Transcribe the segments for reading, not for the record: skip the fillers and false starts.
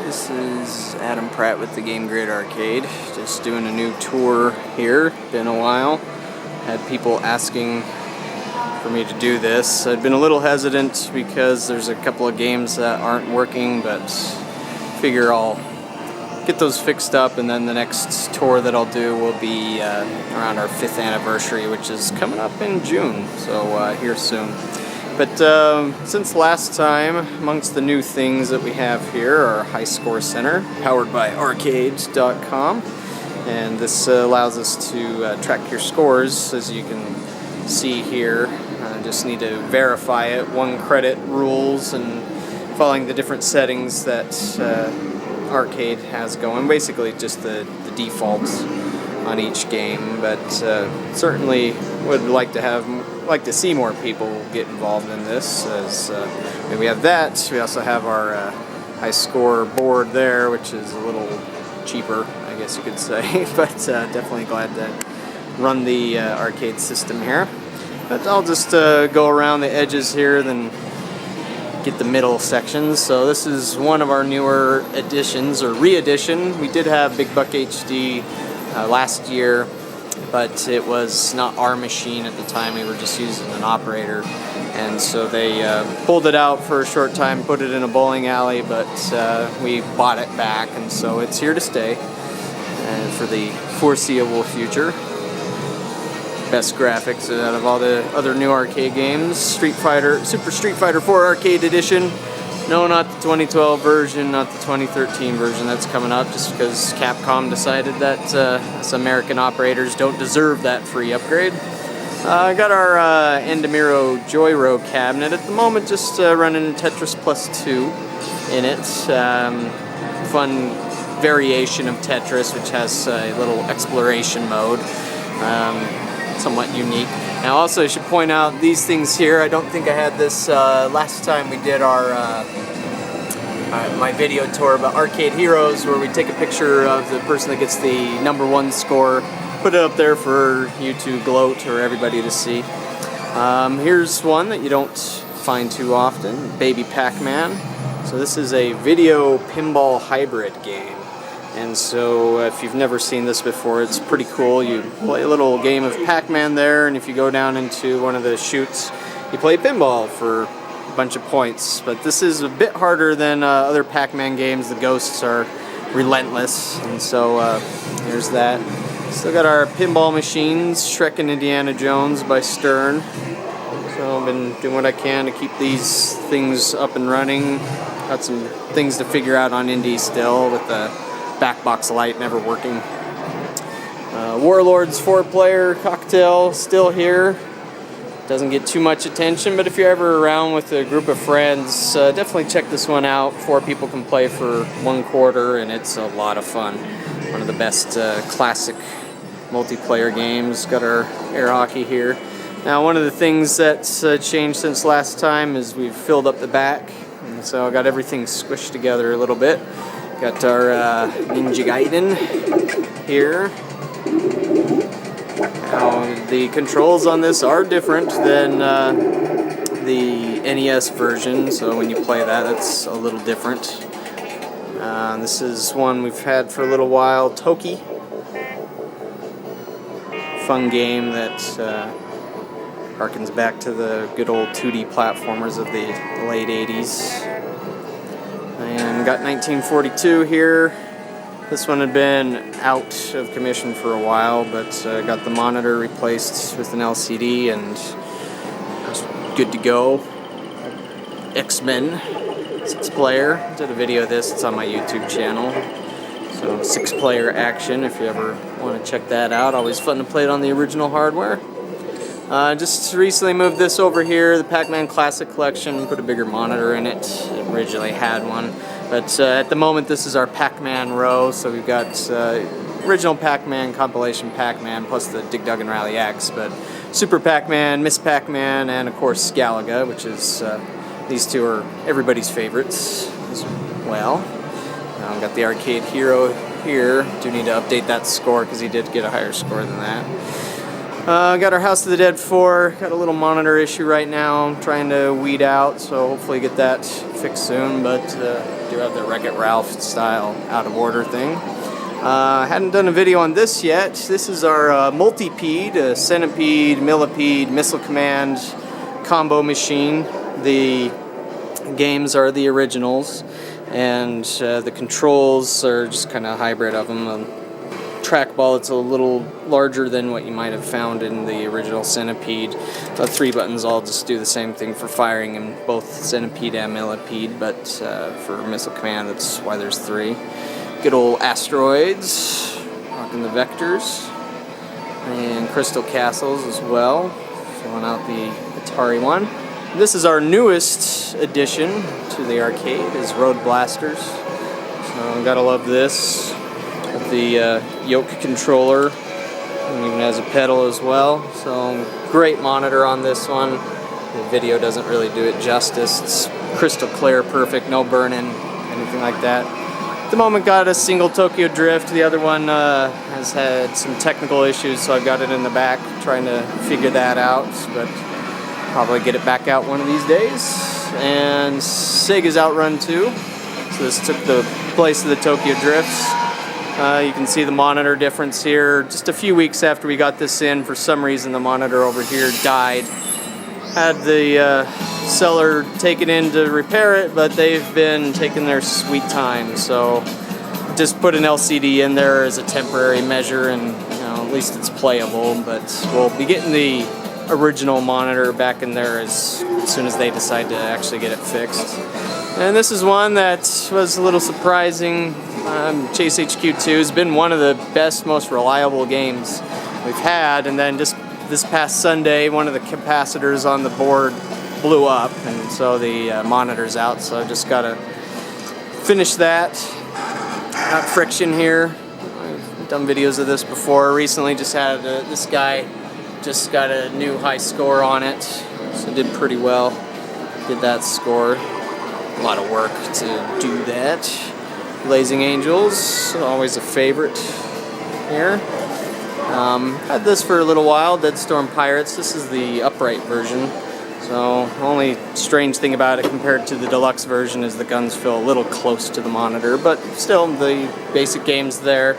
This is Adam Pratt with the Game Grid Arcade. Just doing a new tour here. Been a while. Had people asking for me to do this. I'd been a little hesitant because there's a couple of games that aren't working, but figure I'll get those fixed up, and then the next tour that I'll do will be around our 5th anniversary, which is coming up in June, so here soon. But since last time, amongst the new things that we have here are High Score Center, powered by arcades.com, and this allows us to track your scores, as you can see here. Just need to verify it, 1 credit rules, and following the different settings that Arcade has going. Basically just the defaults on each game, but certainly would like to see more people get involved in this. As we have that, we also have our high score board there, which is a little cheaper, I guess you could say, but definitely glad to run the arcade system here. But I'll just go around the edges here, then get the middle sections. So this is one of our newer additions, or re-edition. We did have Big Buck HD last year, but it was not our machine at the time. We were just using an operator, and so they pulled it out for a short time, put it in a bowling alley, but we bought it back, and so it's here to stay for the foreseeable future. Best graphics out of all the other new arcade games. Super Street Fighter 4 Arcade Edition. No, not the 2012 version, not the 2013 version. That's coming up just because Capcom decided that us American operators don't deserve that free upgrade. I got our Endemiro Joyro cabinet. At the moment, just running Tetris Plus 2 in it. Fun variation of Tetris, which has a little exploration mode. Somewhat unique. Now also I should point out these things here. I don't think I had this last time we did our my video tour about Arcade Heroes, where we take a picture of the person that gets the #1 score, put it up there for you to gloat or everybody to see. Here's one that you don't find too often, Baby Pac-Man. So this is a video pinball hybrid game. And so if you've never seen this before, it's pretty cool. You play a little game of Pac-Man there, and if you go down into one of the chutes, you play pinball for a bunch of points. But this is a bit harder than other Pac-Man games. The ghosts are relentless, and so there's that. Still got our pinball machines, Shrek and Indiana Jones by Stern. So I've been doing what I can to keep these things up and running. Got some things to figure out on Indy still, with the back box light never working. Warlords Four-Player cocktail still here. Doesn't get too much attention, but if you're ever around with a group of friends, definitely check this one out. 4 people can play for 1/4, and it's a lot of fun. One of the best classic multiplayer games. Got our air hockey here. Now, one of the things that's changed since last time is we've filled up the back, and so I got everything squished together a little bit. Got our Ninja Gaiden here. Now, the controls on this are different than the NES version, so when you play that, it's a little different. This is one we've had for a little while, Toki. Fun game that harkens back to the good old 2D platformers of the late 80s. And got 1942 here. This one had been out of commission for a while, but got the monitor replaced with an LCD, and it's good to go. X-Men 6-player. Did a video of this. It's on my YouTube channel. So 6-player action if you ever want to check that out. Always fun to play it on the original hardware. Just recently moved this over here, the Pac-Man Classic Collection, put a bigger monitor in it. It originally had one, but at the moment this is our Pac-Man row, so we've got original Pac-Man, compilation Pac-Man, plus the Dig Dug and Rally X, but Super Pac-Man, Miss Pac-Man, and of course Galaga, which is, these two are everybody's favorites as well. I've got the Arcade Hero here. Do need to update that score because he did get a higher score than that. Got our House of the Dead 4, got a little monitor issue right now, I'm trying to weed out, so hopefully get that fixed soon, but do have the Wreck-It Ralph style out of order thing. Hadn't done a video on this yet. This is our Multipede, Centipede, Millipede, Missile Command combo machine. The games are the originals, and the controls are just kind of a hybrid of them. Trackball, it's a little larger than what you might have found in the original Centipede. The 3 buttons all just do the same thing for firing in both Centipede and Millipede, but for Missile Command, that's why there's 3. Good old asteroids, rocking the vectors, and crystal castles as well, filling out the Atari one. This is our newest addition to the arcade, is Roadblasters. So gotta love this. With the yoke controller, and even has a pedal as well. So great monitor on this one. The video doesn't really do it justice. It's crystal clear, perfect, no burning, anything like that. At the moment got a single Tokyo Drift. The other one has had some technical issues, so I've got it in the back trying to figure that out, but probably get it back out one of these days. And Sega's Outrun 2. So this took the place of the Tokyo Drifts. You can see the monitor difference here. Just a few weeks after we got this in, for some reason the monitor over here died. Had the seller take it in to repair it, but they've been taking their sweet time. So just put an LCD in there as a temporary measure, and at least it's playable. But we'll be getting the original monitor back in there as soon as they decide to actually get it fixed. And this is one that was a little surprising. Chase HQ2 has been one of the best, most reliable games we've had, and then just this past Sunday, one of the capacitors on the board blew up, and so the monitor's out, so I just gotta finish that. Got friction here. I've done videos of this before. Recently just had this guy just got a new high score on it, so did pretty well. Did that score. A lot of work to do that. Blazing Angels, always a favorite here. Had this for a little while, Dead Storm Pirates. This is the upright version. So only strange thing about it compared to the deluxe version is the guns feel a little close to the monitor, but still the basic game's there.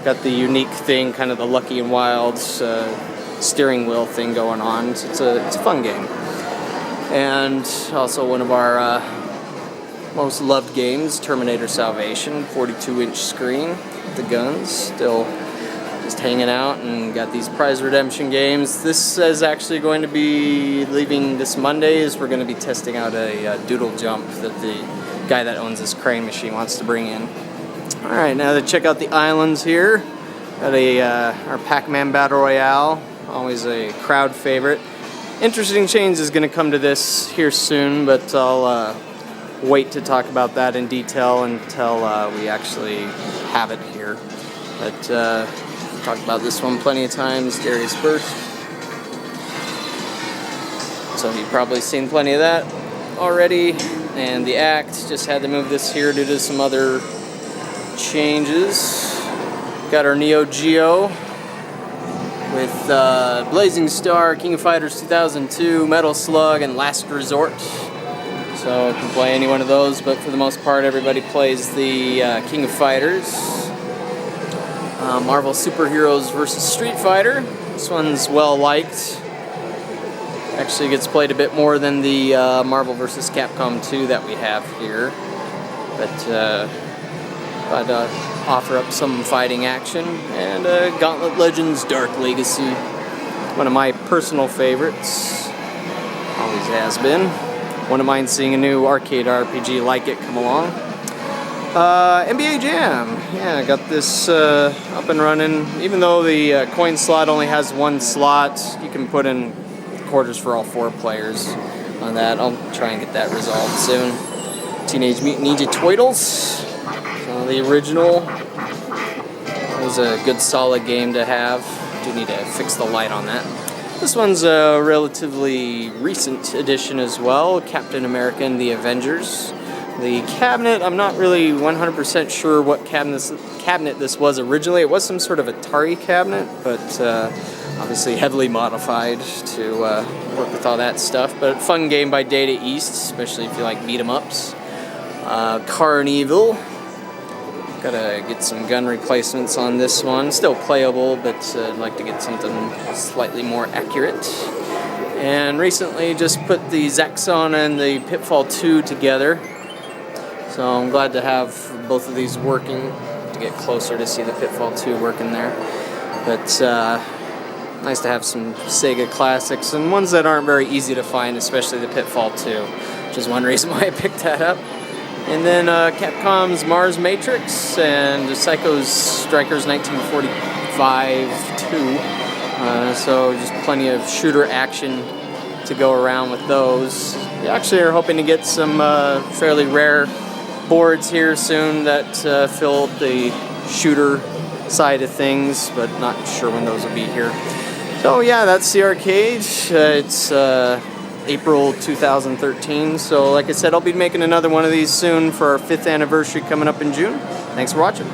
Got the unique thing, kind of the Lucky and Wild steering wheel thing going on. So it's a fun game. And also one of our most loved games, Terminator Salvation, 42-inch screen with the guns, still just hanging out, and got these prize redemption games. This is actually going to be leaving this Monday, as we're going to be testing out a doodle jump that the guy that owns this crane machine wants to bring in. Alright, now to check out the islands here. Got our Pac-Man Battle Royale, always a crowd favorite. Interesting change is going to come to this here soon, but I'll wait to talk about that in detail until we actually have it here. But talked about this one plenty of times, Darius Burst. So you've probably seen plenty of that already. And the Act, just had to move this here due to some other changes. Got our Neo Geo with Blazing Star, King of Fighters 2002, Metal Slug, and Last Resort. So you can play any one of those, but for the most part everybody plays the King of Fighters. Marvel Superheroes vs. Street Fighter. This one's well liked. Actually gets played a bit more than the Marvel vs. Capcom 2 that we have here. But I'd offer up some fighting action. And Gauntlet Legends Dark Legacy. One of my personal favorites. Always has been. Wouldn't mind seeing a new arcade RPG like it come along. NBA Jam. Yeah, I got this up and running. Even though the coin slot only has one slot, you can put in quarters for all 4 players on that. I'll try and get that resolved soon. Teenage Mutant Ninja Turtles. The original. It was a good solid game to have. Do need to fix the light on that. This one's a relatively recent edition as well, Captain America and the Avengers. The cabinet, I'm not really 100% sure what cabinet this was originally. It was some sort of Atari cabinet, but Obviously heavily modified to work with all that stuff, but fun game by Data East, especially if you like beat 'em ups. Carnival. Gotta get some gun replacements on this one. Still playable, but I'd like to get something slightly more accurate. And recently just put the Zaxxon and the Pitfall 2 together. So I'm glad to have both of these working, to get closer to see the Pitfall 2 working there. But nice to have some Sega classics, and ones that aren't very easy to find, especially the Pitfall 2, which is one reason why I picked that up. And then Capcom's Mars Matrix and Psycho's Strikers 1945 2. So just plenty of shooter action to go around with those. We actually are hoping to get some fairly rare boards here soon that fill the shooter side of things, but not sure when those will be here. So yeah, that's the arcade. It's April 2013, so like I said, I'll be making another one of these soon for our 5th anniversary coming up in June. Thanks for watching.